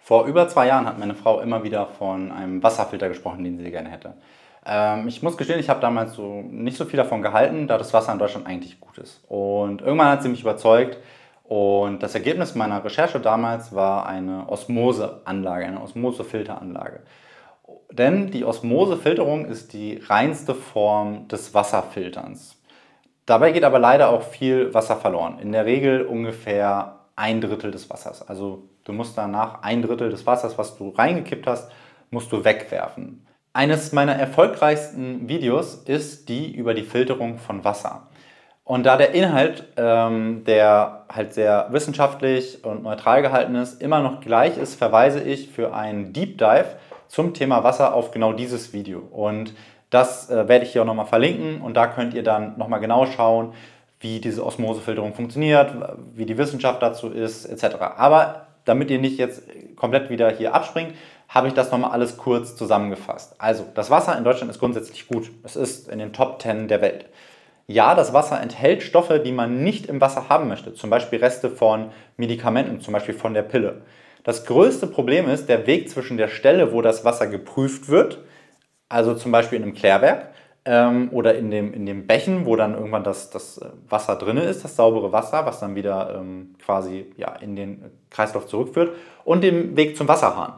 Vor über 2 Jahren hat meine Frau immer wieder von einem Wasserfilter gesprochen, den sie gerne hätte. Ich muss gestehen, ich habe damals so nicht so viel davon gehalten, da das Wasser in Deutschland eigentlich gut ist. Und irgendwann hat sie mich überzeugt und das Ergebnis meiner Recherche damals war eine Osmoseanlage, eine Osmosefilteranlage. Denn die Osmosefilterung ist die reinste Form des Wasserfilterns. Dabei geht aber leider auch viel Wasser verloren. In der Regel ungefähr ein Drittel des Wassers. Also du musst danach ein Drittel des Wassers, was du reingekippt hast, musst du wegwerfen. Eines meiner erfolgreichsten Videos ist die über die Filterung von Wasser. Und da der Inhalt, der halt sehr wissenschaftlich und neutral gehalten ist, immer noch gleich ist, verweise ich für einen Deep Dive zum Thema Wasser auf genau dieses Video. Und das werde ich hier auch nochmal verlinken und da könnt ihr dann nochmal genau schauen, wie diese Osmosefilterung funktioniert, wie die Wissenschaft dazu ist, etc. Aber damit ihr nicht jetzt komplett wieder hier abspringt, habe ich das nochmal alles kurz zusammengefasst. Also, das Wasser in Deutschland ist grundsätzlich gut. Es ist in den Top 10 der Welt. Ja, das Wasser enthält Stoffe, die man nicht im Wasser haben möchte. Zum Beispiel Reste von Medikamenten, zum Beispiel von der Pille. Das größte Problem ist der Weg zwischen der Stelle, wo das Wasser geprüft wird, also zum Beispiel in einem Klärwerk, oder in dem Bächen, wo dann irgendwann das Wasser drin ist, das saubere Wasser, was dann wieder quasi ja, in den Kreislauf zurückführt, und dem Weg zum Wasserhahn.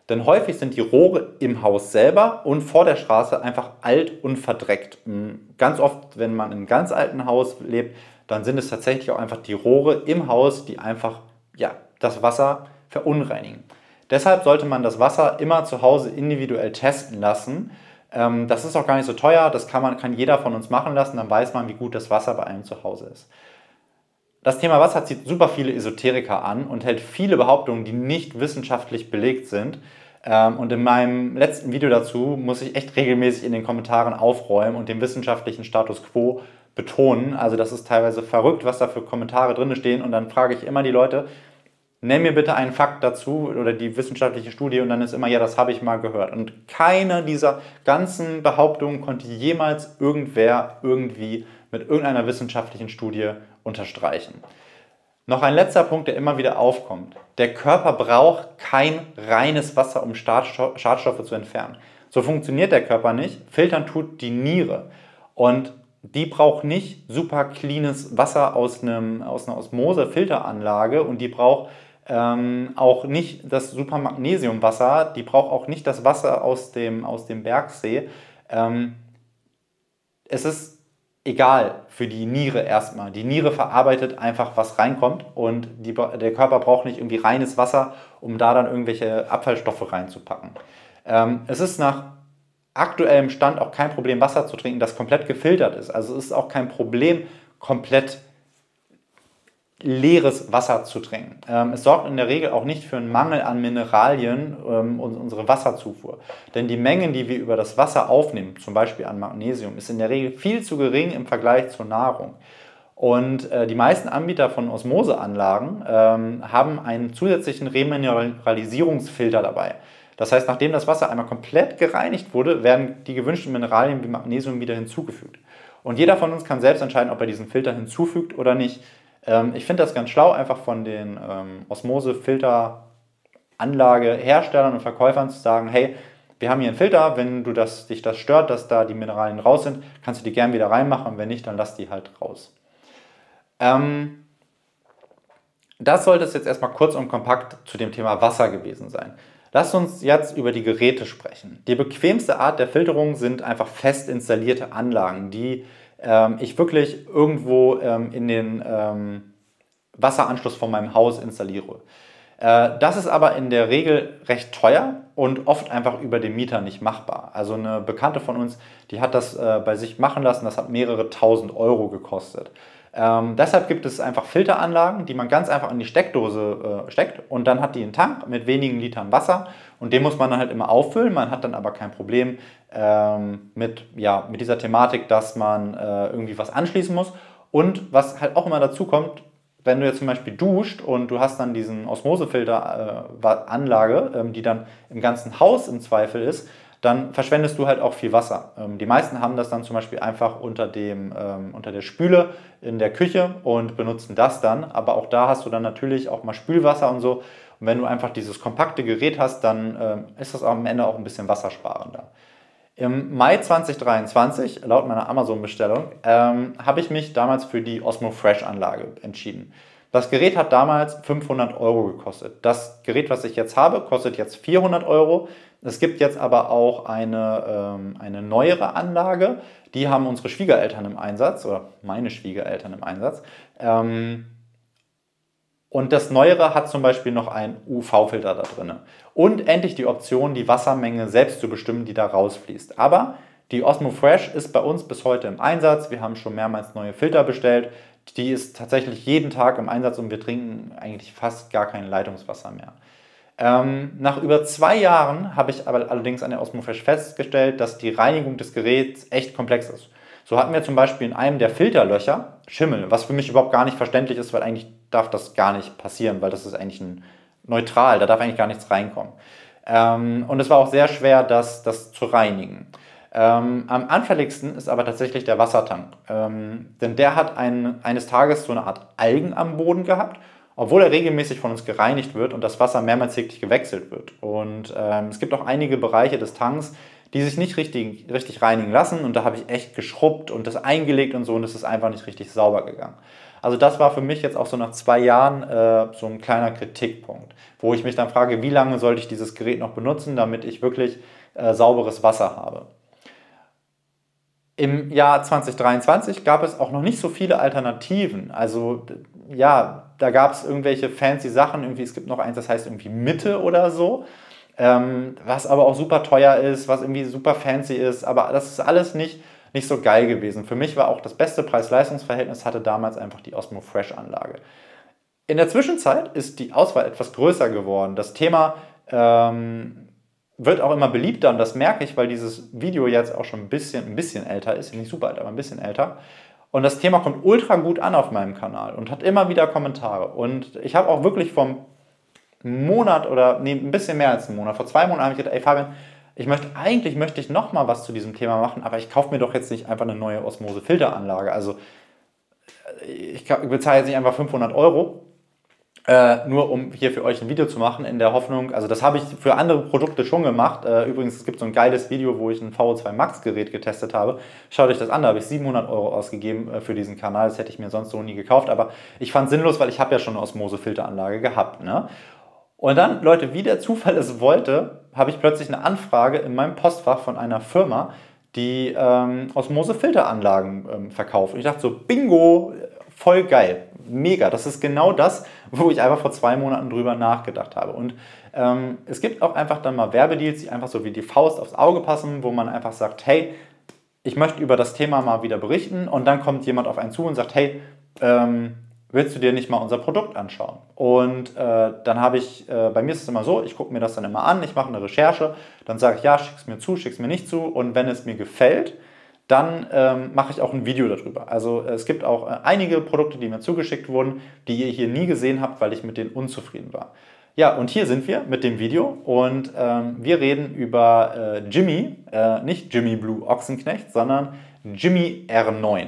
Denn häufig sind die Rohre im Haus selber und vor der Straße einfach alt und verdreckt. Ganz oft, wenn man in einem ganz alten Haus lebt, dann sind es tatsächlich auch einfach die Rohre im Haus, die einfach ja, das Wasser verunreinigen. Deshalb sollte man das Wasser immer zu Hause individuell testen lassen. Das ist auch gar nicht so teuer, das kann jeder von uns machen lassen, dann weiß man, wie gut das Wasser bei einem zu Hause ist. Das Thema Wasser zieht super viele Esoteriker an und hält viele Behauptungen, die nicht wissenschaftlich belegt sind. Und in meinem letzten Video dazu muss ich echt regelmäßig in den Kommentaren aufräumen und den wissenschaftlichen Status quo betonen. Also das ist teilweise verrückt, was da für Kommentare drin stehen. Und dann frage ich immer die Leute, nenn mir bitte einen Fakt dazu oder die wissenschaftliche Studie und dann ist immer, ja, das habe ich mal gehört. Und keine dieser ganzen Behauptungen konnte jemals irgendwer irgendwie mit irgendeiner wissenschaftlichen Studie unterstreichen. Noch ein letzter Punkt, der immer wieder aufkommt. Der Körper braucht kein reines Wasser, um Schadstoffe zu entfernen. So funktioniert der Körper nicht. Filtern tut die Niere. Und die braucht nicht super cleanes Wasser aus einer Osmose-Filteranlage und die braucht auch nicht das super Magnesiumwasser, die braucht auch nicht das Wasser aus dem Bergsee. Es ist egal für die Niere erstmal. Die Niere verarbeitet einfach, was reinkommt und der Körper braucht nicht irgendwie reines Wasser, um da dann irgendwelche Abfallstoffe reinzupacken. Es ist nach aktuellem Stand auch kein Problem, Wasser zu trinken, das komplett gefiltert ist. Also es ist auch kein Problem, komplett leeres Wasser zu trinken. Es sorgt in der Regel auch nicht für einen Mangel an Mineralien und unsere Wasserzufuhr. Denn die Mengen, die wir über das Wasser aufnehmen, zum Beispiel an Magnesium, ist in der Regel viel zu gering im Vergleich zur Nahrung. Und die meisten Anbieter von Osmoseanlagen haben einen zusätzlichen Remineralisierungsfilter dabei. Das heißt, nachdem das Wasser einmal komplett gereinigt wurde, werden die gewünschten Mineralien wie Magnesium wieder hinzugefügt. Und jeder von uns kann selbst entscheiden, ob er diesen Filter hinzufügt oder nicht. Ich finde das ganz schlau, einfach von den Osmose-Filteranlage-Herstellern und Verkäufern zu sagen, hey, wir haben hier einen Filter, wenn dich das stört, dass da die Mineralien raus sind, kannst du die gerne wieder reinmachen und wenn nicht, dann lass die halt raus. Das sollte es jetzt erstmal kurz und kompakt zu dem Thema Wasser gewesen sein. Lasst uns jetzt über die Geräte sprechen. Die bequemste Art der Filterung sind einfach fest installierte Anlagen, die ich wirklich irgendwo in den Wasseranschluss von meinem Haus installiere. Das ist aber in der Regel recht teuer und oft einfach über den Mieter nicht machbar. Also eine Bekannte von uns, die hat das bei sich machen lassen, das hat mehrere tausend Euro gekostet. Deshalb gibt es einfach Filteranlagen, die man ganz einfach in die Steckdose steckt und dann hat die einen Tank mit wenigen Litern Wasser und den muss man dann halt immer auffüllen. Man hat dann aber kein Problem mit dieser Thematik, dass man irgendwie was anschließen muss. Und was halt auch immer dazu kommt, wenn du jetzt zum Beispiel duscht und du hast dann diesen Osmosefilteranlage, die dann im ganzen Haus im Zweifel ist, dann verschwendest du halt auch viel Wasser. Die meisten haben das dann zum Beispiel einfach unter der Spüle in der Küche und benutzen das dann. Aber auch da hast du dann natürlich auch mal Spülwasser und so. Und Und wenn du einfach dieses kompakte Gerät hast, dann ist das am Ende auch ein bisschen wassersparender. Im Mai 2023, laut meiner Amazon-Bestellung, habe ich mich damals für die Osmo Fresh-Anlage entschieden. Das Gerät hat damals 500 Euro gekostet. Das Gerät, was ich jetzt habe, kostet jetzt 400 Euro. Es gibt jetzt aber auch eine neuere Anlage. Die haben unsere Schwiegereltern im Einsatz, oder meine Schwiegereltern im Einsatz. Und das Neuere hat zum Beispiel noch einen UV-Filter da drin. Und endlich die Option, die Wassermenge selbst zu bestimmen, die da rausfließt. Aber die Osmo Fresh ist bei uns bis heute im Einsatz. Wir haben schon mehrmals neue Filter bestellt. Die ist tatsächlich jeden Tag im Einsatz und wir trinken eigentlich fast gar kein Leitungswasser mehr. Nach über 2 Jahren habe ich aber allerdings an der Osmo Fresh festgestellt, dass die Reinigung des Geräts echt komplex ist. So hatten wir zum Beispiel in einem der Filterlöcher Schimmel, was für mich überhaupt gar nicht verständlich ist, weil eigentlich darf das gar nicht passieren, weil das ist eigentlich neutral, da darf eigentlich gar nichts reinkommen. Und es war auch sehr schwer, das zu reinigen. Am anfälligsten ist aber tatsächlich der Wassertank, denn der hat eines Tages so eine Art Algen am Boden gehabt, obwohl er regelmäßig von uns gereinigt wird und das Wasser mehrmals täglich gewechselt wird. Und es gibt auch einige Bereiche des Tanks, die sich nicht richtig reinigen lassen und da habe ich echt geschrubbt und das eingelegt und so und es ist einfach nicht richtig sauber gegangen. Also das war für mich jetzt auch so nach 2 Jahren so ein kleiner Kritikpunkt, wo ich mich dann frage, wie lange sollte ich dieses Gerät noch benutzen, damit ich wirklich sauberes Wasser habe. Im Jahr 2023 gab es auch noch nicht so viele Alternativen. Also ja, da gab es irgendwelche fancy Sachen. Irgendwie, es gibt noch eins, das heißt irgendwie Mitte oder so. Was aber auch super teuer ist, was irgendwie super fancy ist. Aber das ist alles nicht so geil gewesen. Für mich war auch das beste Preis-Leistungs-Verhältnis hatte damals einfach die Osmo Fresh-Anlage. In der Zwischenzeit ist die Auswahl etwas größer geworden. Das Thema wird auch immer beliebter und das merke ich, weil dieses Video jetzt auch schon ein bisschen älter ist, nicht super alt, aber ein bisschen älter. Und das Thema kommt ultra gut an auf meinem Kanal und hat immer wieder Kommentare. Und ich habe auch wirklich vom Monat oder nee, ein bisschen mehr als einen Monat, vor 2 Monaten habe ich gedacht, ey Fabian, eigentlich möchte ich noch mal was zu diesem Thema machen, aber ich kaufe mir doch jetzt nicht einfach eine neue Osmose-Filteranlage. Also ich bezahle jetzt nicht einfach 500 Euro, nur um hier für euch ein Video zu machen, in der Hoffnung, also das habe ich für andere Produkte schon gemacht. Übrigens, es gibt so ein geiles Video, wo ich ein VO2 Max Gerät getestet habe. Schaut euch das an, da habe ich 700 Euro ausgegeben für diesen Kanal. Das hätte ich mir sonst so nie gekauft, aber ich fand es sinnlos, weil ich habe ja schon eine Osmose-Filteranlage gehabt. Ne? Und dann, Leute, wie der Zufall es wollte, habe ich plötzlich eine Anfrage in meinem Postfach von einer Firma, die Osmose-Filteranlagen verkauft. Und ich dachte so, bingo, voll geil, mega. Das ist genau das, wo ich einfach vor 2 Monaten drüber nachgedacht habe. Und es gibt auch einfach dann mal Werbedeals, die einfach so wie die Faust aufs Auge passen, wo man einfach sagt, hey, ich möchte über das Thema mal wieder berichten. Und dann kommt jemand auf einen zu und sagt, hey, willst du dir nicht mal unser Produkt anschauen? Und dann habe ich, bei mir ist es immer so, ich gucke mir das dann immer an, ich mache eine Recherche, dann sage ich, ja, schick es mir zu, schick es mir nicht zu. Und wenn es mir gefällt, dann mache ich auch ein Video darüber. Also es gibt auch einige Produkte, die mir zugeschickt wurden, die ihr hier nie gesehen habt, weil ich mit denen unzufrieden war. Ja, und hier sind wir mit dem Video und wir reden über Jimmy, nicht Jimmy Blue Ochsenknecht, sondern Jimmy R9.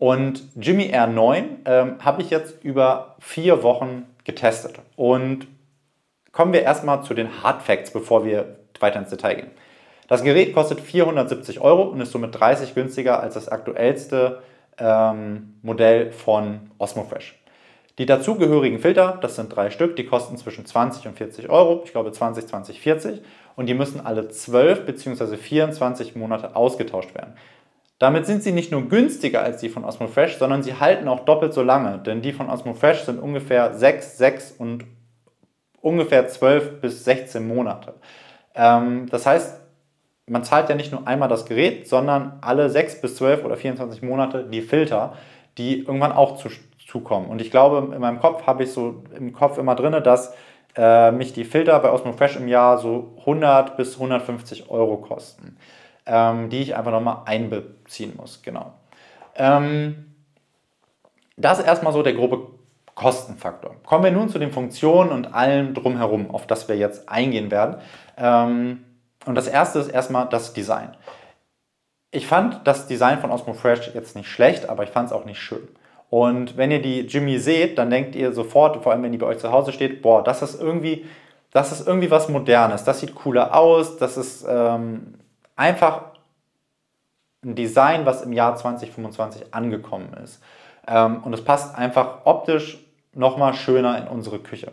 Und Jimmy R9 habe ich jetzt über 4 Wochen getestet. Und kommen wir erstmal zu den Hard Facts, bevor wir weiter ins Detail gehen. Das Gerät kostet 470 Euro und ist somit 30 günstiger als das aktuellste Modell von Osmo Fresh. Die dazugehörigen Filter, das sind 3 Stück, die kosten zwischen 20 und 40 Euro, ich glaube 20, 20, 40 und die müssen alle 12 bzw. 24 Monate ausgetauscht werden. Damit sind sie nicht nur günstiger als die von Osmo Fresh, sondern sie halten auch doppelt so lange, denn die von Osmo Fresh sind ungefähr 6 und ungefähr 12 bis 16 Monate. Das heißt, man zahlt ja nicht nur einmal das Gerät, sondern alle 6 bis 12 oder 24 Monate die Filter, die irgendwann auch zukommen. Und ich glaube, in meinem Kopf habe ich so im Kopf immer drin, dass mich die Filter bei Osmo Fresh im Jahr so 100 bis 150 Euro kosten, die ich einfach nochmal einbeziehen muss. Genau. Das ist erstmal so der grobe Kostenfaktor. Kommen wir nun zu den Funktionen und allem drumherum, auf das wir jetzt eingehen werden. Und das erste ist erstmal das Design. Ich fand das Design von Osmo Fresh jetzt nicht schlecht, aber ich fand es auch nicht schön. Und wenn ihr die Jimmy seht, dann denkt ihr sofort, vor allem wenn die bei euch zu Hause steht, boah, das ist irgendwie was Modernes, das sieht cooler aus, das ist einfach ein Design, was im Jahr 2025 angekommen ist. Und es passt einfach optisch nochmal schöner in unsere Küche.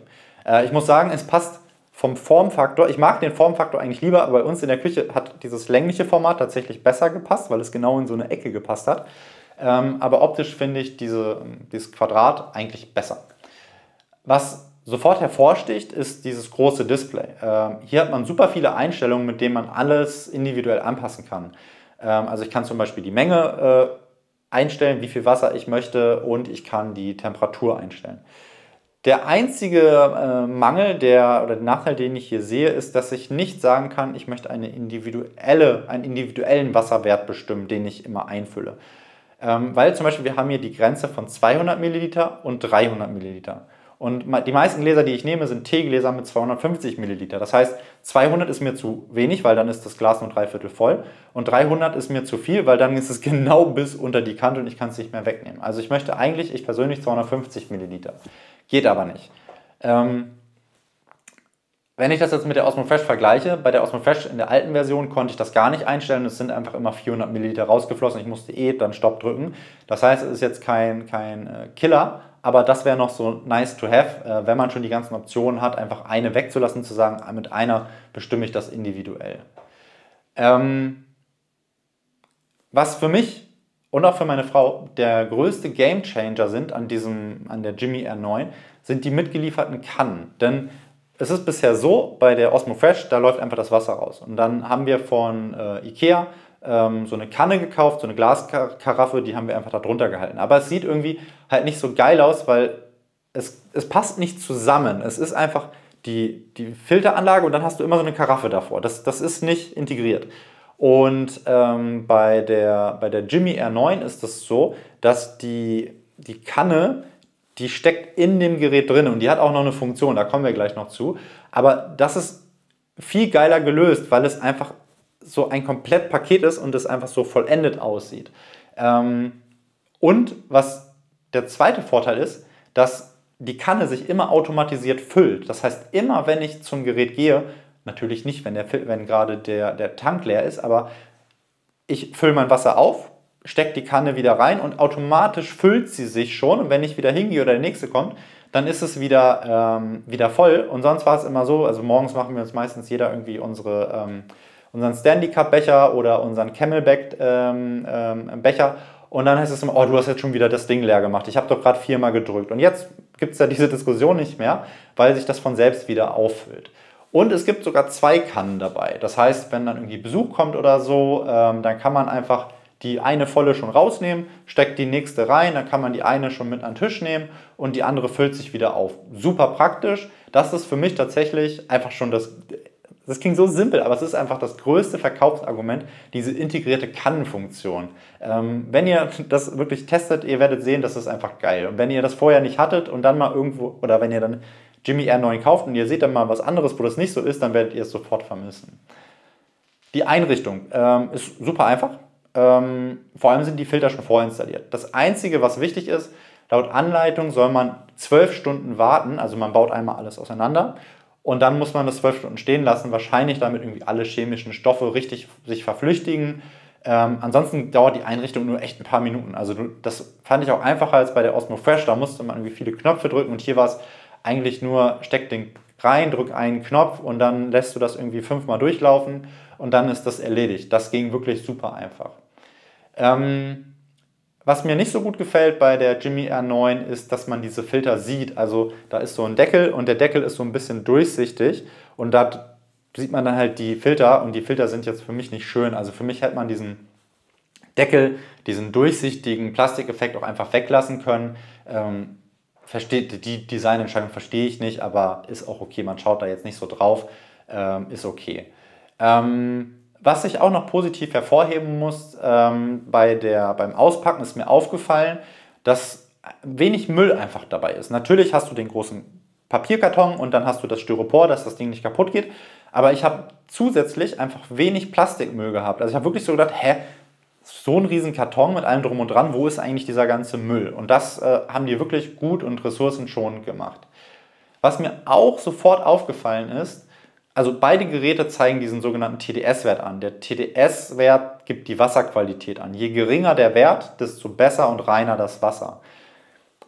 Ich muss sagen, es passt vom Formfaktor, ich mag den Formfaktor eigentlich lieber, aber bei uns in der Küche hat dieses längliche Format tatsächlich besser gepasst, weil es genau in so eine Ecke gepasst hat. Aber optisch finde ich dieses Quadrat eigentlich besser. Was sofort hervorsticht, ist dieses große Display. Hier hat man super viele Einstellungen, mit denen man alles individuell anpassen kann. Also ich kann zum Beispiel die Menge einstellen, wie viel Wasser ich möchte, und ich kann die Temperatur einstellen. Der einzige Mangel oder Nachteil, den ich hier sehe, ist, dass ich nicht sagen kann, ich möchte einen individuellen Wasserwert bestimmen, den ich immer einfülle. Weil zum Beispiel wir haben hier die Grenze von 200 Milliliter und 300 Milliliter. Und die meisten Gläser, die ich nehme, sind Teegläser mit 250 Milliliter. Das heißt, 200 ist mir zu wenig, weil dann ist das Glas nur 3/4 voll. Und 300 ist mir zu viel, weil dann ist es genau bis unter die Kante und ich kann es nicht mehr wegnehmen. Also ich persönlich 250 Milliliter. Geht aber nicht. Wenn ich das jetzt mit der Osmo Fresh vergleiche, bei der Osmo Fresh in der alten Version konnte ich das gar nicht einstellen. Es sind einfach immer 400 Milliliter rausgeflossen. Ich musste dann Stopp drücken. Das heißt, es ist jetzt kein Killer, aber das wäre noch so nice to have, wenn man schon die ganzen Optionen hat, einfach eine wegzulassen, zu sagen, mit einer bestimme ich das individuell. Was für mich und auch für meine Frau der größte Gamechanger sind an der Jimmy R9, sind die mitgelieferten Kannen. Denn es ist bisher so, bei der Osmo Fresh, da läuft einfach das Wasser raus. Und dann haben wir von Ikea so eine Kanne gekauft, so eine Glaskaraffe, die haben wir einfach da drunter gehalten. Aber es sieht irgendwie halt nicht so geil aus, weil es passt nicht zusammen. Es ist einfach die Filteranlage und dann hast du immer so eine Karaffe davor. Das ist nicht integriert. Und bei der Jimmy R9 ist es so, dass die Kanne, die steckt in dem Gerät drin und die hat auch noch eine Funktion, da kommen wir gleich noch zu. Aber das ist viel geiler gelöst, weil es einfach so ein Komplettpaket ist und es einfach so vollendet aussieht. Und was der zweite Vorteil ist, dass die Kanne sich immer automatisiert füllt. Das heißt, immer wenn ich zum Gerät gehe, natürlich nicht, wenn gerade der Tank leer ist, aber ich fülle mein Wasser auf, stecke die Kanne wieder rein und automatisch füllt sie sich schon. Und wenn ich wieder hingehe oder der nächste kommt, dann ist es wieder voll. Und sonst war es immer so, also morgens machen wir uns meistens jeder irgendwie unseren Stanley Cup Becher oder unseren Camelback Becher. Und dann heißt es immer, oh, du hast jetzt schon wieder das Ding leer gemacht. Ich habe doch gerade 4-mal gedrückt. Und jetzt gibt es ja diese Diskussion nicht mehr, weil sich das von selbst wieder auffüllt. Und es gibt sogar 2 Kannen dabei. Das heißt, wenn dann irgendwie Besuch kommt oder so, dann kann man einfach die eine volle schon rausnehmen, steckt die nächste rein, dann kann man die eine schon mit an den Tisch nehmen und die andere füllt sich wieder auf. Super praktisch. Das ist für mich tatsächlich einfach schon das klingt so simpel, aber es ist einfach das größte Verkaufsargument, diese integrierte Kannenfunktion. Wenn ihr das wirklich testet, ihr werdet sehen, das ist einfach geil. Und wenn ihr das vorher nicht hattet und dann mal irgendwo, oder wenn ihr dann Jimmy R9 kauft und ihr seht dann mal was anderes, wo das nicht so ist, dann werdet ihr es sofort vermissen. Die Einrichtung ist super einfach. Vor allem sind die Filter schon vorinstalliert. Das Einzige, was wichtig ist, laut Anleitung soll man 12 Stunden warten, also man baut einmal alles auseinander und dann muss man das 12 Stunden stehen lassen, wahrscheinlich damit irgendwie alle chemischen Stoffe richtig sich verflüchtigen. Ansonsten dauert die Einrichtung nur echt ein paar Minuten. Also das fand ich auch einfacher als bei der Osmo Fresh, da musste man irgendwie viele Knöpfe drücken und hier war es eigentlich nur, steck den rein, drück einen Knopf und dann lässt du das irgendwie 5-mal durchlaufen und dann ist das erledigt. Das ging wirklich super einfach. Was mir nicht so gut gefällt bei der Jimmy R9 ist, dass man diese Filter sieht. Also da ist so ein Deckel und der Deckel ist so ein bisschen durchsichtig und da sieht man dann halt die Filter und die Filter sind jetzt für mich nicht schön. Also für mich hätte man diesen Deckel, diesen durchsichtigen Plastikeffekt auch einfach weglassen können. Die Designentscheidung verstehe ich nicht, aber ist auch okay. Man schaut da jetzt nicht so drauf, ist okay. Was ich auch noch positiv hervorheben muss, beim Auspacken ist mir aufgefallen, dass wenig Müll einfach dabei ist. Natürlich hast du den großen Papierkarton und dann hast du das Styropor, dass das Ding nicht kaputt geht. Aber ich habe zusätzlich einfach wenig Plastikmüll gehabt. Also ich habe wirklich so gedacht, so ein riesen Karton mit allem drum und dran, wo ist eigentlich dieser ganze Müll? Und das haben die wirklich gut und ressourcenschonend gemacht. Was mir auch sofort aufgefallen ist, also beide Geräte zeigen diesen sogenannten TDS-Wert an. Der TDS-Wert gibt die Wasserqualität an. Je geringer der Wert, desto besser und reiner das Wasser.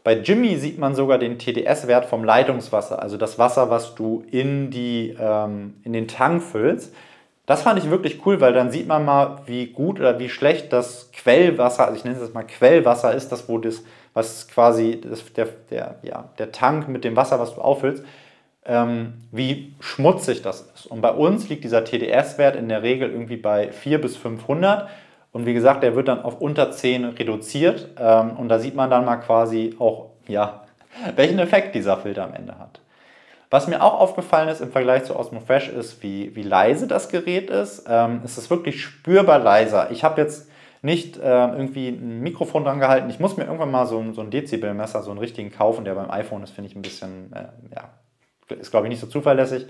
Bei Jimmy sieht man sogar den TDS-Wert vom Leitungswasser, also das Wasser, was du in den Tank füllst. Das fand ich wirklich cool, weil dann sieht man mal, wie gut oder wie schlecht das Quellwasser, also ich nenne es jetzt mal Quellwasser, ist, was quasi der Tank mit dem Wasser, was du auffüllst, wie schmutzig das ist. Und bei uns liegt dieser TDS-Wert in der Regel irgendwie bei 400 bis 500. Und wie gesagt, der wird dann auf unter 10 reduziert. Und da sieht man dann mal quasi auch, ja, welchen Effekt dieser Filter am Ende hat. Was mir auch aufgefallen ist im Vergleich zu Osmo Fresh ist, wie leise das Gerät ist. Es ist wirklich spürbar leiser. Ich habe jetzt nicht irgendwie ein Mikrofon dran gehalten. Ich muss mir irgendwann mal so ein Dezibelmesser, so einen richtigen kaufen, der beim iPhone ist, finde ich ein bisschen, ist glaube ich nicht so zuverlässig.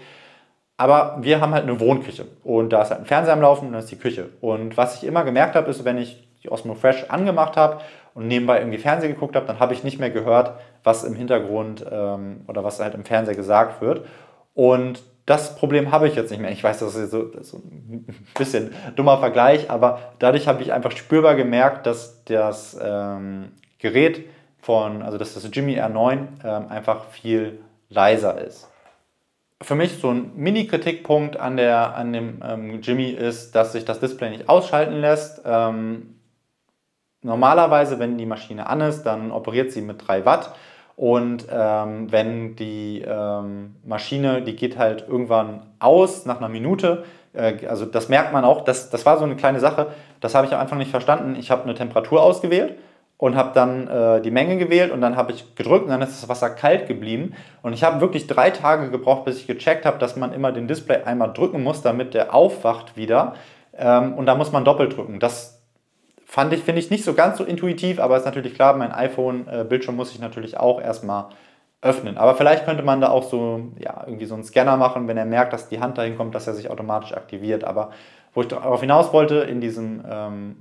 Aber wir haben halt eine Wohnküche und da ist halt ein Fernseher am Laufen und da ist die Küche. Und was ich immer gemerkt habe, ist, wenn ich die Osmo Fresh angemacht habe und nebenbei irgendwie Fernsehen geguckt habe, dann habe ich nicht mehr gehört, was im Hintergrund oder was halt im Fernseher gesagt wird. Und das Problem habe ich jetzt nicht mehr. Ich weiß, das ist so ein bisschen dummer Vergleich, aber dadurch habe ich einfach spürbar gemerkt, dass das Gerät also dass das Jimmy R9 einfach viel leiser ist. Für mich so ein Mini-Kritikpunkt an dem Jimmy ist, dass sich das Display nicht ausschalten lässt. Normalerweise, wenn die Maschine an ist, dann operiert sie mit 3 Watt. Und wenn die Maschine, die geht halt irgendwann aus nach einer Minute. Also das merkt man auch, das war so eine kleine Sache, das habe ich am Anfang nicht verstanden. Ich habe eine Temperatur ausgewählt und habe dann die Menge gewählt und dann habe ich gedrückt und dann ist das Wasser kalt geblieben. Und ich habe wirklich 3 Tage gebraucht, bis ich gecheckt habe, dass man immer den Display einmal drücken muss, damit der aufwacht wieder. Und da muss man doppelt drücken. Das finde ich nicht so ganz so intuitiv, aber ist natürlich klar, mein iPhone-Bildschirm muss ich natürlich auch erstmal öffnen. Aber vielleicht könnte man da auch irgendwie so einen Scanner machen, wenn er merkt, dass die Hand dahin kommt, dass er sich automatisch aktiviert. Aber wo ich darauf hinaus wollte, in diesem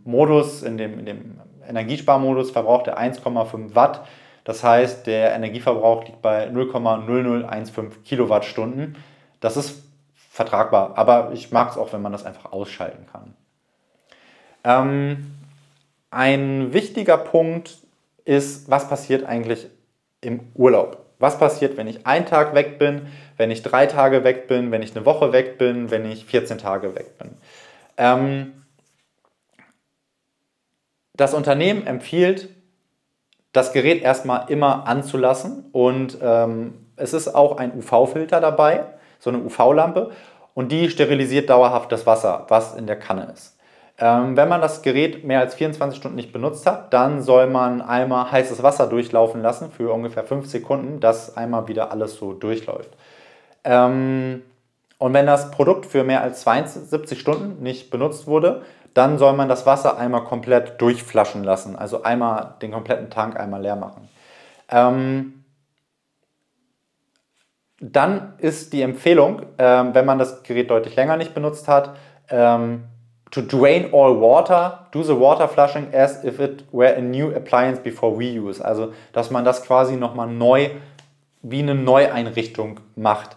Modus, in dem Energiesparmodus verbraucht er 1,5 Watt. Das heißt, der Energieverbrauch liegt bei 0,0015 Kilowattstunden. Das ist vertragbar, aber ich mag es auch, wenn man das einfach ausschalten kann. Ein wichtiger Punkt ist, was passiert eigentlich im Urlaub? Was passiert, wenn ich einen Tag weg bin, wenn ich 3 Tage weg bin, wenn ich eine Woche weg bin, wenn ich 14 Tage weg bin? Das Unternehmen empfiehlt, das Gerät erstmal immer anzulassen und es ist auch ein UV-Filter dabei, so eine UV-Lampe und die sterilisiert dauerhaft das Wasser, was in der Kanne ist. Wenn man das Gerät mehr als 24 Stunden nicht benutzt hat, dann soll man einmal heißes Wasser durchlaufen lassen für ungefähr 5 Sekunden, dass einmal wieder alles so durchläuft. Und wenn das Produkt für mehr als 72 Stunden nicht benutzt wurde, dann soll man das Wasser einmal komplett durchflaschen lassen, also einmal den kompletten Tank einmal leer machen. Dann ist die Empfehlung, wenn man das Gerät deutlich länger nicht benutzt hat, to drain all water, do the water flushing as if it were a new appliance before reuse. Also, dass man das quasi nochmal neu, wie eine Neueinrichtung macht.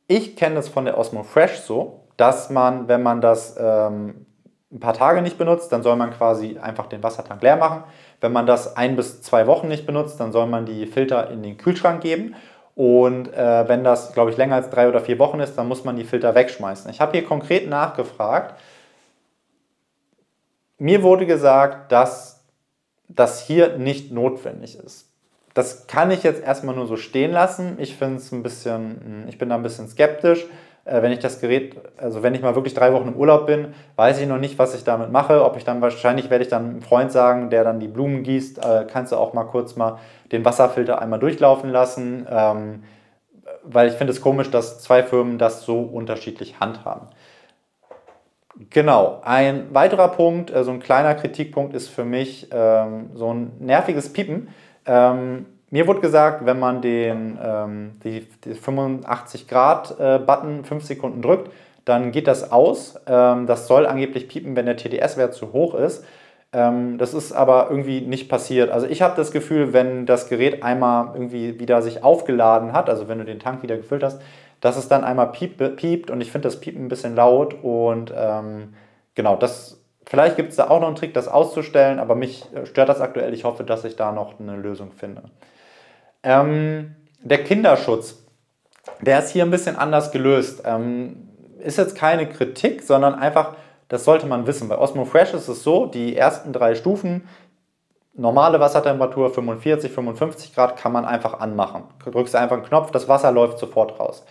Ich kenne das von der Osmo Fresh so, dass man, wenn man das ein paar Tage nicht benutzt, dann soll man quasi einfach den Wassertank leer machen. Wenn man das 1 bis 2 Wochen nicht benutzt, dann soll man die Filter in den Kühlschrank geben. Und wenn das, glaube ich, länger als 3 oder 4 Wochen ist, dann muss man die Filter wegschmeißen. Ich habe hier konkret nachgefragt. Mir wurde gesagt, dass das hier nicht notwendig ist. Das kann ich jetzt erstmal nur so stehen lassen. Ich bin da ein bisschen skeptisch. Wenn ich das Gerät, also wenn ich mal wirklich 3 Wochen im Urlaub bin, weiß ich noch nicht, was ich damit mache. Wahrscheinlich werde ich dann einem Freund sagen, der dann die Blumen gießt, kannst du auch mal kurz den Wasserfilter einmal durchlaufen lassen. Weil ich finde es komisch, dass 2 Firmen das so unterschiedlich handhaben. Genau, ein weiterer Punkt, so ein kleiner Kritikpunkt ist für mich so ein nerviges Piepen. Mir wurde gesagt, wenn man die 85 Grad Button 5 Sekunden drückt, dann geht das aus. Das soll angeblich piepen, wenn der TDS-Wert zu hoch ist. Das ist aber irgendwie nicht passiert. Also ich habe das Gefühl, wenn das Gerät einmal irgendwie wieder sich aufgeladen hat, also wenn du den Tank wieder gefüllt hast, dass es dann einmal piept und ich finde das Piepen ein bisschen laut und genau, vielleicht gibt es da auch noch einen Trick, das auszustellen, aber mich stört das aktuell. Ich hoffe, dass ich da noch eine Lösung finde. Der Kinderschutz, der ist hier ein bisschen anders gelöst. Ist jetzt keine Kritik, sondern einfach, das sollte man wissen. Bei Osmo Fresh ist es so, die ersten 3 Stufen, normale Wassertemperatur 45, 55 Grad, kann man einfach anmachen. Du drückst einfach einen Knopf, das Wasser läuft sofort raus.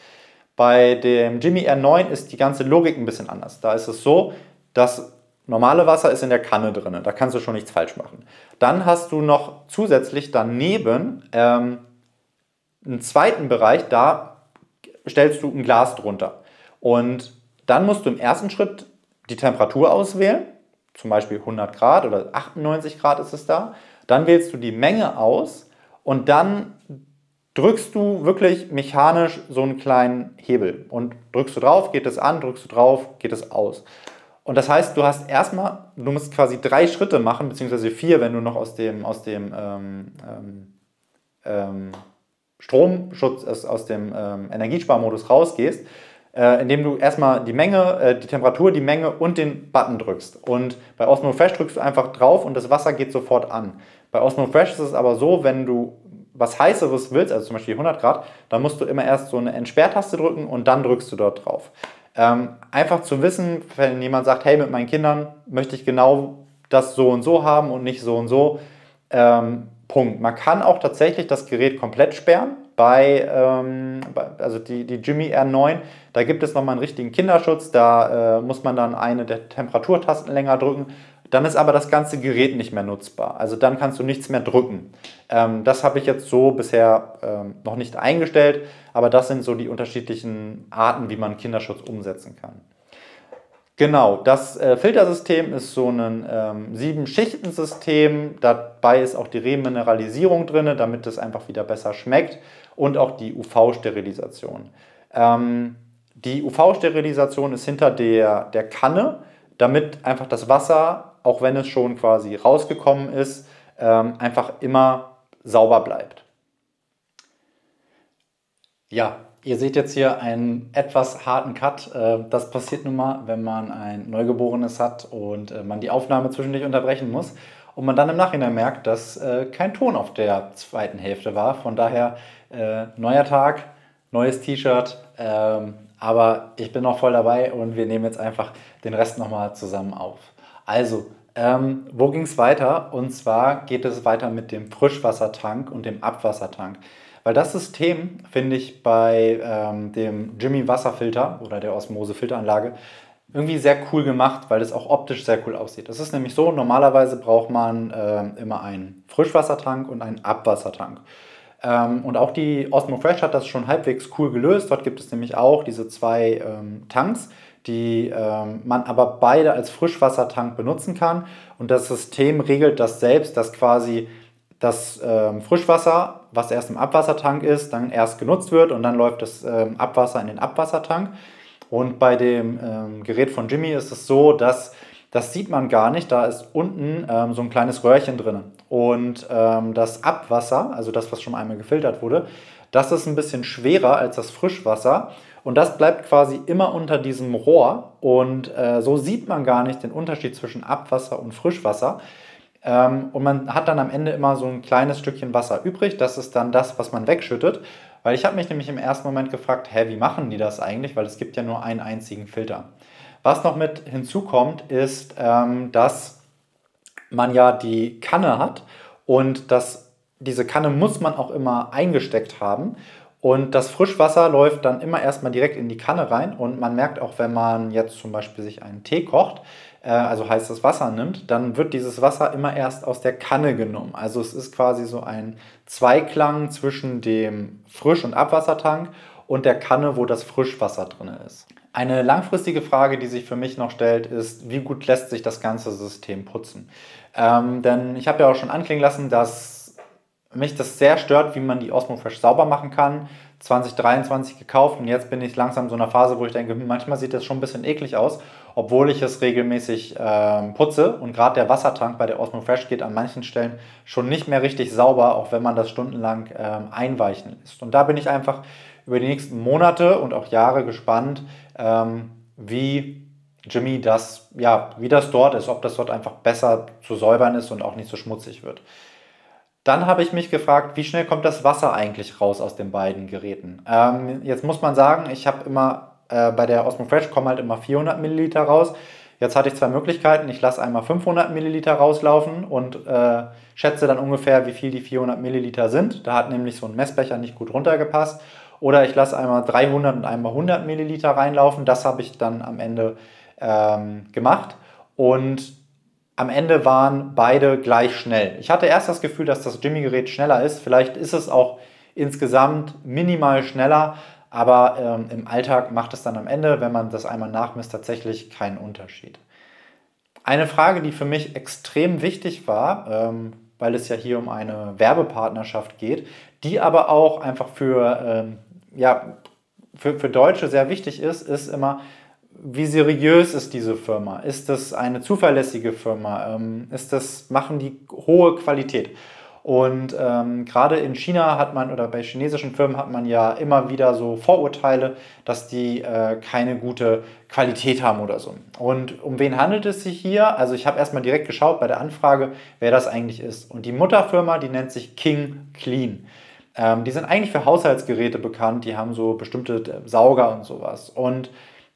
Bei dem Jimmy R9 ist die ganze Logik ein bisschen anders. Da ist es so, das normale Wasser ist in der Kanne drin, da kannst du schon nichts falsch machen. Dann hast du noch zusätzlich daneben einen zweiten Bereich, da stellst du ein Glas drunter. Und dann musst du im ersten Schritt die Temperatur auswählen, zum Beispiel 100 Grad oder 98 Grad ist es da. Dann wählst du die Menge aus und dann drückst du wirklich mechanisch so einen kleinen Hebel. Und drückst du drauf, geht es an, drückst du drauf, geht es aus. Und das heißt, du musst quasi 3 Schritte machen, beziehungsweise 4, wenn du noch aus dem Stromschutz, aus dem Energiesparmodus rausgehst, indem du erstmal die Menge, die Temperatur, die Menge und den Button drückst. Und bei Osmo Fresh drückst du einfach drauf und das Wasser geht sofort an. Bei Osmo Fresh ist es aber so, wenn du was Heißeres willst, also zum Beispiel 100 Grad, dann musst du immer erst so eine Entsperrtaste drücken und dann drückst du dort drauf. Einfach zu wissen, wenn jemand sagt, hey, mit meinen Kindern möchte ich genau das so und so haben und nicht so und so, Punkt. Man kann auch tatsächlich das Gerät komplett sperren. Also die Jimmy R9, da gibt es nochmal einen richtigen Kinderschutz, da muss man dann eine der Temperaturtasten länger drücken. Dann ist aber das ganze Gerät nicht mehr nutzbar. Also dann kannst du nichts mehr drücken. Das habe ich jetzt so bisher noch nicht eingestellt, aber das sind so die unterschiedlichen Arten, wie man Kinderschutz umsetzen kann. Genau, das Filtersystem ist so ein 7-Schichten-System. Dabei ist auch die Remineralisierung drin, damit es einfach wieder besser schmeckt. Und auch die UV-Sterilisation. Die UV-Sterilisation ist hinter der Kanne, damit einfach das Wasser, auch wenn es schon quasi rausgekommen ist, einfach immer sauber bleibt. Ja, ihr seht jetzt hier einen etwas harten Cut. Das passiert nun mal, wenn man ein Neugeborenes hat und man die Aufnahme zwischendurch unterbrechen muss und man dann im Nachhinein merkt, dass kein Ton auf der zweiten Hälfte war. Von daher neuer Tag, neues T-Shirt, aber ich bin noch voll dabei und wir nehmen jetzt einfach den Rest nochmal zusammen auf. Also, wo ging es weiter? Und zwar geht es weiter mit dem Frischwassertank und dem Abwassertank. Weil das System finde ich bei dem Jimmy Wasserfilter oder der Osmose Filteranlage irgendwie sehr cool gemacht, weil es auch optisch sehr cool aussieht. Es ist nämlich so, normalerweise braucht man immer einen Frischwassertank und einen Abwassertank. Und auch die Osmo Fresh hat das schon halbwegs cool gelöst. Dort gibt es nämlich auch diese 2 Tanks, die man aber beide als Frischwassertank benutzen kann. Und das System regelt das selbst, dass quasi das Frischwasser, was erst im Abwassertank ist, dann erst genutzt wird und dann läuft das Abwasser in den Abwassertank. Und bei dem Gerät von Jimmy ist es so, dass das sieht man gar nicht, da ist unten so ein kleines Röhrchen drin. Und das Abwasser, also das, was schon einmal gefiltert wurde, das ist ein bisschen schwerer als das Frischwasser. Und das bleibt quasi immer unter diesem Rohr. Und so sieht man gar nicht den Unterschied zwischen Abwasser und Frischwasser. Und man hat dann am Ende immer so ein kleines Stückchen Wasser übrig. Das ist dann das, was man wegschüttet. Weil ich habe mich nämlich im ersten Moment gefragt, wie machen die das eigentlich? Weil es gibt ja nur einen einzigen Filter. Was noch mit hinzukommt, ist, dass man ja die Kanne hat und diese Kanne muss man auch immer eingesteckt haben. Und das Frischwasser läuft dann immer erstmal direkt in die Kanne rein. Und man merkt auch, wenn man jetzt zum Beispiel sich einen Tee kocht, also heißes Wasser nimmt, dann wird dieses Wasser immer erst aus der Kanne genommen. Also es ist quasi so ein Zweiklang zwischen dem Frisch- und Abwassertank und der Kanne, wo das Frischwasser drin ist. Eine langfristige Frage, die sich für mich noch stellt, ist, wie gut lässt sich das ganze System putzen? Denn ich habe ja auch schon anklingen lassen, dass mich das sehr stört, wie man die Osmo Fresh sauber machen kann. 2023 gekauft und jetzt bin ich langsam in so einer Phase, wo ich denke, manchmal sieht das schon ein bisschen eklig aus, obwohl ich es regelmäßig putze. Und gerade der Wassertank bei der Osmo Fresh geht an manchen Stellen schon nicht mehr richtig sauber, auch wenn man das stundenlang einweichen lässt. Und da bin ich einfach über die nächsten Monate und auch Jahre gespannt, wie Jimmy das, ja, wie das dort ist, ob das dort einfach besser zu säubern ist und auch nicht so schmutzig wird. Dann habe ich mich gefragt, wie schnell kommt das Wasser eigentlich raus aus den beiden Geräten? Jetzt muss man sagen, ich habe immer bei der Osmo Fresh kommen halt immer 400 Milliliter raus. Jetzt hatte ich zwei Möglichkeiten. Ich lasse einmal 500 Milliliter rauslaufen und schätze dann ungefähr, wie viel die 400 Milliliter sind. Da hat nämlich so ein Messbecher nicht gut runtergepasst. Oder ich lasse einmal 300 und einmal 100 Milliliter reinlaufen. Das habe ich dann am Ende gemacht. Und am Ende waren beide gleich schnell. Ich hatte erst das Gefühl, dass das Jimmy-Gerät schneller ist. Vielleicht ist es auch insgesamt minimal schneller, aber im Alltag macht es dann am Ende, wenn man das einmal nachmisst, tatsächlich keinen Unterschied. Eine Frage, die für mich extrem wichtig war, weil es ja hier um eine Werbepartnerschaft geht, die aber auch einfach für Deutsche sehr wichtig ist immer, wie seriös ist diese Firma? Ist das eine zuverlässige Firma? Machen die hohe Qualität? Und gerade in China hat man oder bei chinesischen Firmen hat man ja immer wieder so Vorurteile, dass die keine gute Qualität haben oder so. Und um wen handelt es sich hier? Also ich habe erstmal direkt geschaut bei der Anfrage, wer das eigentlich ist. Und die Mutterfirma, die nennt sich King Clean. Die sind eigentlich für Haushaltsgeräte bekannt, die haben so bestimmte Sauger und sowas. Und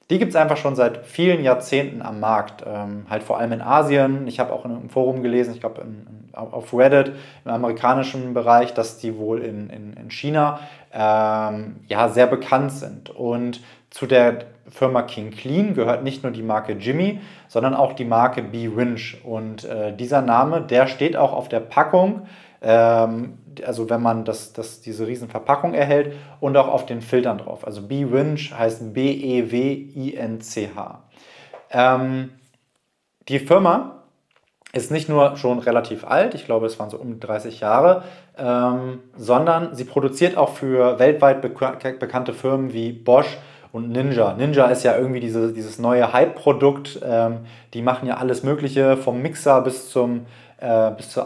die gibt es einfach schon seit vielen Jahrzehnten am Markt, halt vor allem in Asien. Ich habe auch in einem Forum gelesen, ich glaube auf Reddit im amerikanischen Bereich, dass die wohl in China sehr bekannt sind. Und zu der Firma King Clean gehört nicht nur die Marke Jimmy, sondern auch die Marke B-Winch. Und dieser Name, der steht auch auf der Packung, also wenn man diese riesen Verpackung erhält und auch auf den Filtern drauf. Also B-Winch heißt B-E-W-I-N-C-H. Die Firma ist nicht nur schon relativ alt, ich glaube es waren so um die 30 Jahre, sondern sie produziert auch für weltweit bekannte Firmen wie Bosch und Ninja. Ninja ist ja irgendwie dieses neue Hype-Produkt, die machen ja alles Mögliche, vom Mixer bis zur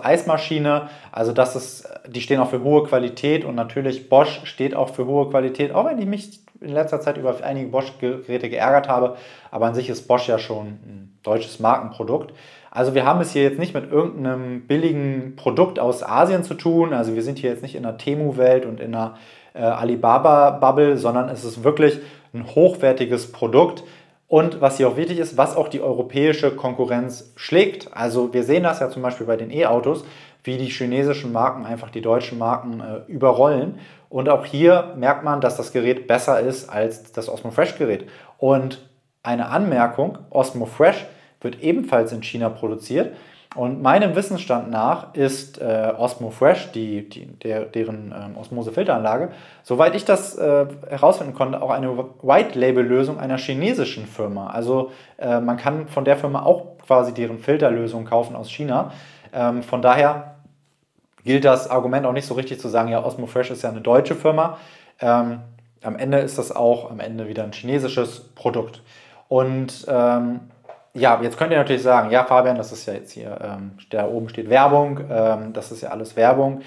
Eismaschine. Also die stehen auch für hohe Qualität und natürlich Bosch steht auch für hohe Qualität, auch wenn ich mich in letzter Zeit über einige Bosch-Geräte geärgert habe, aber an sich ist Bosch ja schon ein deutsches Markenprodukt. Also wir haben es hier jetzt nicht mit irgendeinem billigen Produkt aus Asien zu tun, also wir sind hier jetzt nicht in der Temu-Welt und in einer Alibaba-Bubble, sondern es ist wirklich ein hochwertiges Produkt. Und was hier auch wichtig ist, was auch die europäische Konkurrenz schlägt. Also wir sehen das ja zum Beispiel bei den E-Autos, wie die chinesischen Marken einfach die deutschen Marken überrollen. Und auch hier merkt man, dass das Gerät besser ist als das Osmo Fresh Gerät. Und eine Anmerkung, Osmo Fresh wird ebenfalls in China produziert. Und meinem Wissensstand nach ist Osmo Fresh, deren Osmose-Filteranlage, soweit ich das herausfinden konnte, auch eine White-Label-Lösung einer chinesischen Firma. Also man kann von der Firma auch quasi deren Filterlösung kaufen aus China. Von daher gilt das Argument auch nicht so richtig zu sagen, ja, Osmo Fresh ist ja eine deutsche Firma. Am Ende ist das auch wieder ein chinesisches Produkt. Und jetzt könnt ihr natürlich sagen, ja Fabian, das ist ja jetzt hier, da oben steht Werbung, das ist ja alles Werbung.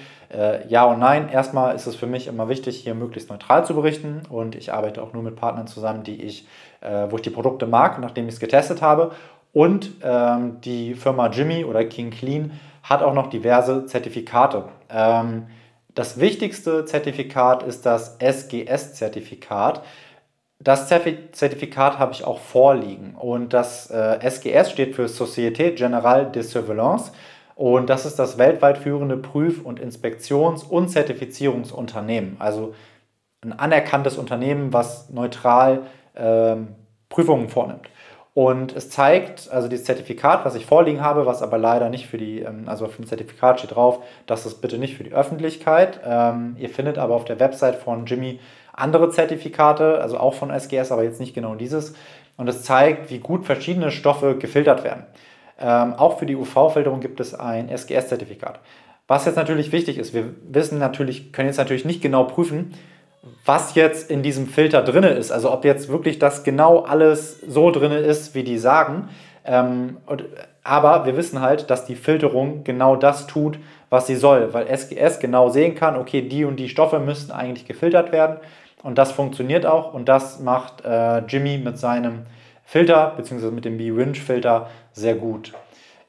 Ja und nein, erstmal ist es für mich immer wichtig, hier möglichst neutral zu berichten und ich arbeite auch nur mit Partnern zusammen, wo ich die Produkte mag, nachdem ich es getestet habe. Und die Firma Jimmy oder King Clean hat auch noch diverse Zertifikate. Das wichtigste Zertifikat ist das SGS-Zertifikat. Das Zertifikat habe ich auch vorliegen und das SGS steht für Société Générale de Surveillance und das ist das weltweit führende Prüf- und Inspektions- und Zertifizierungsunternehmen, also ein anerkanntes Unternehmen, was neutral Prüfungen vornimmt. Und es zeigt, also dieses Zertifikat, was ich vorliegen habe, was aber leider nicht also auf dem Zertifikat steht drauf, das ist bitte nicht für die Öffentlichkeit. Ihr findet aber auf der Website von Jimmy andere Zertifikate, also auch von SGS, aber jetzt nicht genau dieses. Und es zeigt, wie gut verschiedene Stoffe gefiltert werden. Auch für die UV-Filterung gibt es ein SGS-Zertifikat. Was jetzt natürlich wichtig ist, können jetzt natürlich nicht genau prüfen, was jetzt in diesem Filter drin ist, also ob jetzt wirklich das genau alles so drin ist, wie die sagen. Aber wir wissen halt, dass die Filterung genau das tut, was sie soll, weil SGS genau sehen kann, okay, die und die Stoffe müssten eigentlich gefiltert werden und das funktioniert auch und das macht Jimmy mit seinem Filter bzw. mit dem B-Winch-Filter sehr gut.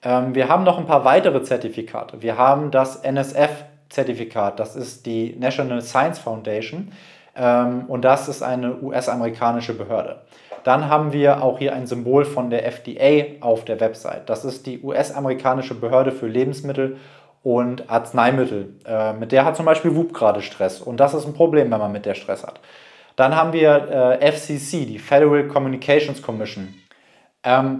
Wir haben noch ein paar weitere Zertifikate. Wir haben das NSF-Zertifikat, das ist die National Science Foundation und das ist eine US-amerikanische Behörde. Dann haben wir auch hier ein Symbol von der FDA auf der Website. Das ist die US-amerikanische Behörde für Lebensmittel und Arzneimittel. Mit der hat zum Beispiel WUP gerade Stress und das ist ein Problem, wenn man mit der Stress hat. Dann haben wir FCC, die Federal Communications Commission.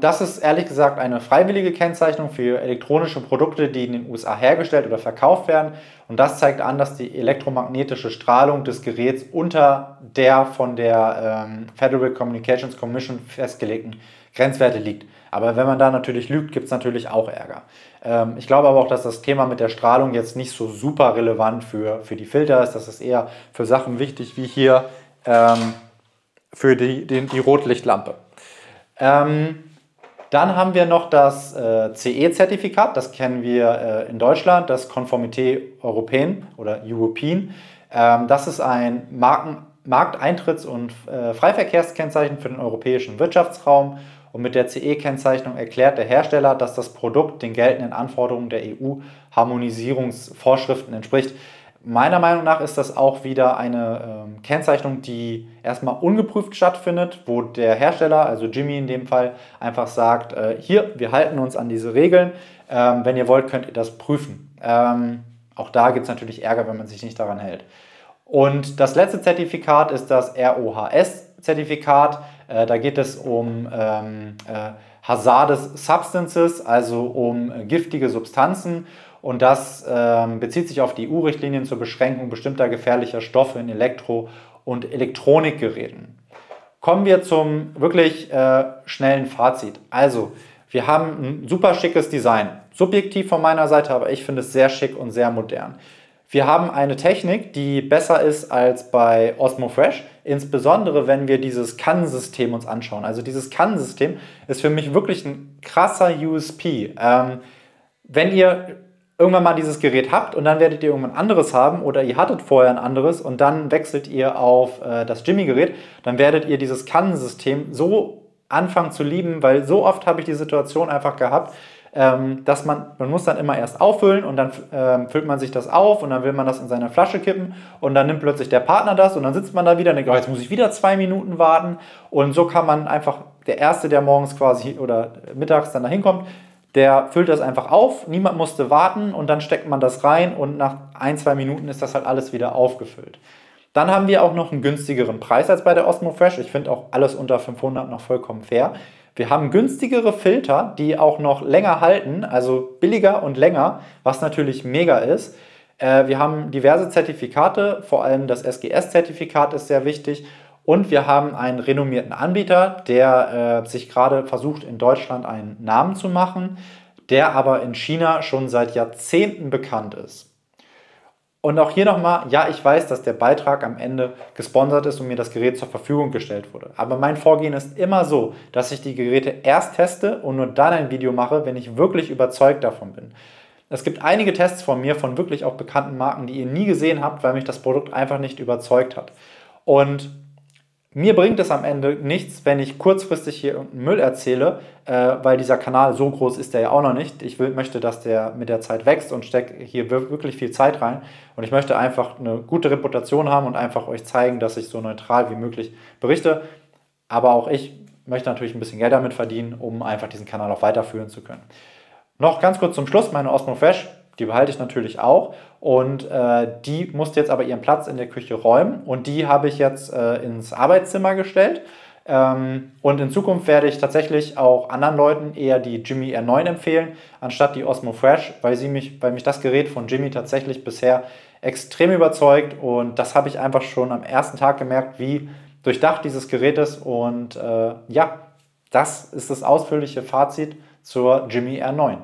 Das ist ehrlich gesagt eine freiwillige Kennzeichnung für elektronische Produkte, die in den USA hergestellt oder verkauft werden. Und das zeigt an, dass die elektromagnetische Strahlung des Geräts unter der von der Federal Communications Commission festgelegten Grenzwerte liegt. Aber wenn man da natürlich lügt, gibt es natürlich auch Ärger. Ich glaube aber auch, dass das Thema mit der Strahlung jetzt nicht so super relevant für die Filter ist. Das ist eher für Sachen wichtig, wie hier für die Rotlichtlampe. Dann haben wir noch das CE-Zertifikat, das kennen wir in Deutschland, das Conformité Européen oder European. Das ist ein Markteintritts- und Freiverkehrskennzeichen für den europäischen Wirtschaftsraum und mit der CE-Kennzeichnung erklärt der Hersteller, dass das Produkt den geltenden Anforderungen der EU-Harmonisierungsvorschriften entspricht. Meiner Meinung nach ist das auch wieder eine Kennzeichnung, die erstmal ungeprüft stattfindet, wo der Hersteller, also Jimmy in dem Fall, einfach sagt, hier, wir halten uns an diese Regeln, wenn ihr wollt, könnt ihr das prüfen. Auch da gibt es natürlich Ärger, wenn man sich nicht daran hält. Und das letzte Zertifikat ist das RoHS-Zertifikat. Da geht es um Hazardous Substances, also um giftige Substanzen. Und das bezieht sich auf die EU-Richtlinien zur Beschränkung bestimmter gefährlicher Stoffe in Elektro- und Elektronikgeräten. Kommen wir zum wirklich schnellen Fazit. Also, wir haben ein super schickes Design. Subjektiv von meiner Seite, aber ich finde es sehr schick und sehr modern. Wir haben eine Technik, die besser ist als bei Osmo Fresh, insbesondere wenn wir dieses Kannensystem uns anschauen. Also dieses Kannensystem ist für mich wirklich ein krasser USP. Wenn ihr irgendwann mal dieses Gerät habt und dann werdet ihr irgendwann ein anderes haben oder ihr hattet vorher ein anderes und dann wechselt ihr auf das Jimmy-Gerät, dann werdet ihr dieses Kannensystem so anfangen zu lieben, weil so oft habe ich die Situation einfach gehabt, dass man muss dann immer erst auffüllen und dann füllt man sich das auf und dann will man das in seine Flasche kippen und dann nimmt plötzlich der Partner das und dann sitzt man da wieder und denkt, oh, jetzt muss ich wieder 2 Minuten warten und so kann man einfach, der Erste, der morgens quasi oder mittags dann da hinkommt, der füllt das einfach auf, niemand musste warten und dann steckt man das rein und nach 1-2 Minuten ist das halt alles wieder aufgefüllt. Dann haben wir auch noch einen günstigeren Preis als bei der Osmo Fresh. Ich finde auch alles unter 500 noch vollkommen fair. Wir haben günstigere Filter, die auch noch länger halten, also billiger und länger, was natürlich mega ist. Wir haben diverse Zertifikate, vor allem das SGS-Zertifikat ist sehr wichtig. Und wir haben einen renommierten Anbieter, der sich gerade versucht, in Deutschland einen Namen zu machen, der aber in China schon seit Jahrzehnten bekannt ist. Und auch hier nochmal, ja, ich weiß, dass der Beitrag am Ende gesponsert ist und mir das Gerät zur Verfügung gestellt wurde. Aber mein Vorgehen ist immer so, dass ich die Geräte erst teste und nur dann ein Video mache, wenn ich wirklich überzeugt davon bin. Es gibt einige Tests von mir, von wirklich auch bekannten Marken, die ihr nie gesehen habt, weil mich das Produkt einfach nicht überzeugt hat. Und mir bringt es am Ende nichts, wenn ich kurzfristig hier irgendeinen Müll erzähle, weil dieser Kanal, so groß ist der ja auch noch nicht. Ich möchte, dass der mit der Zeit wächst und stecke hier wirklich viel Zeit rein. Und ich möchte einfach eine gute Reputation haben und einfach euch zeigen, dass ich so neutral wie möglich berichte. Aber auch ich möchte natürlich ein bisschen Geld damit verdienen, um einfach diesen Kanal auch weiterführen zu können. Noch ganz kurz zum Schluss, meine Osmo Fresh, die behalte ich natürlich auch und die musste jetzt aber ihren Platz in der Küche räumen und die habe ich jetzt ins Arbeitszimmer gestellt und in Zukunft werde ich tatsächlich auch anderen Leuten eher die Jimmy R9 empfehlen, anstatt die Osmo Fresh, weil mich das Gerät von Jimmy tatsächlich bisher extrem überzeugt und das habe ich einfach schon am ersten Tag gemerkt, wie durchdacht dieses Gerät ist und ja, das ist das ausführliche Fazit zur Jimmy R9.